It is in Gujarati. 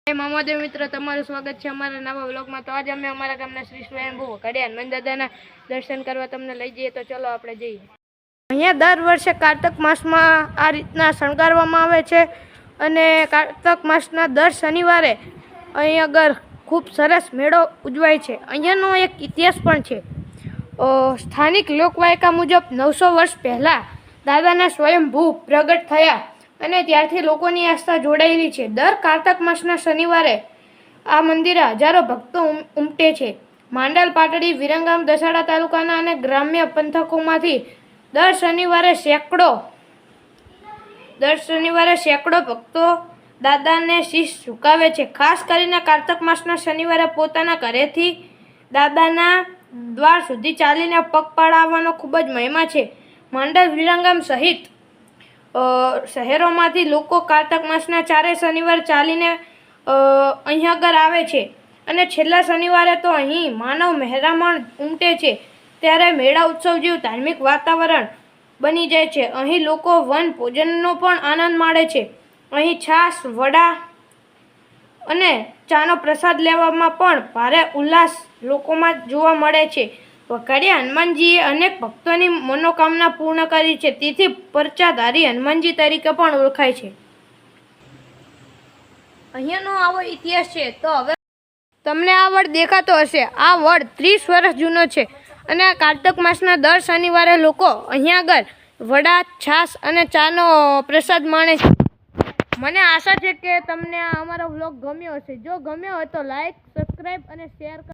મહાદેવ મિત્રો, તમારું સ્વાગત છે અમારા નવા વ્લોગમાં। તો આજે અમે અમારા ગામના શ્રી સ્વયંભૂ કડિયા હનુમાન દાદાના દર્શન કરવા તમને લઈ જઈએ। તો ચલો આપણે જઈએ। અહીંયા દર વર્ષે કાર્તક માસમાં આ રીતના શણગારવામાં આવે છે અને કાર્તક માસના દર શનિવારે અહીં આગળ ખૂબ સરસ મેળો ઉજવાય છે। અહીંયાનો એક ઇતિહાસ પણ છે। સ્થાનિક લોકવાયકા મુજબ 900 વર્ષ પહેલાં દાદાના સ્વયંભૂ પ્રગટ થયા અને ત્યારથી લોકોની આસ્થા જોડાયેલી છે। દર કાર્તક માસના શનિવારે આ મંદિરે હજારો ભક્તો ઉમટે છે। માંડલ, પાટડી, વિરંગામ, દસાડા તાલુકાના અને ગ્રામ્ય પંથકોમાંથી દર શનિવારે સેંકડો ભક્તો દાદાને શીશ ઝુકાવે છે। ખાસ કરીને કાર્તક માસના શનિવારે પોતાના ઘરેથી દાદાના દ્વાર સુધી ચાલીને પગપાળા આવવાનો ખૂબ જ મહિમા છે। માંડલ, વિરંગામ સહિત શહેરોમાંથી લોકો કાર્તક માસના ચારેય શનિવાર ચાલીને અહીં આગળ આવે છે અને છેલ્લા શનિવારે તો અહીં માનવ મહેરામણ ઉમટે છે। ત્યારે મેળા ઉત્સવ જેવું ધાર્મિક વાતાવરણ બની જાય છે। અહીં લોકો વન ભોજનનો પણ આનંદ માણે છે। અહીં છાશ, વડા અને ચાનો પ્રસાદ લેવામાં પણ ભારે ઉલ્લાસ લોકોમાં જોવા મળે છે। કડિયા હનુમાનજીએ અનેક ભક્તોની મનોકામના પૂર્ણ કરી છે, તેથી પરચાધારી હનુમાનજી તરીકે પણ ઓળખાય છે। અહીંયાનો આવો ઇતિહાસ છે। તો હવે તમને આ વડ દેખાતો હશે। આ વડ 30 વર્ષ જૂનો છે અને કાર્તક માસના દર શનિવારે લોકો અહીંયા આગળ વડા, છાશ અને ચાનો પ્રસાદ માણે છે। મને આશા છે કે તમને આ અમારો વ્લોગ ગમ્યો હશે। જો ગમ્યો હોય તો લાઈક, સબસ્ક્રાઈબ અને શેર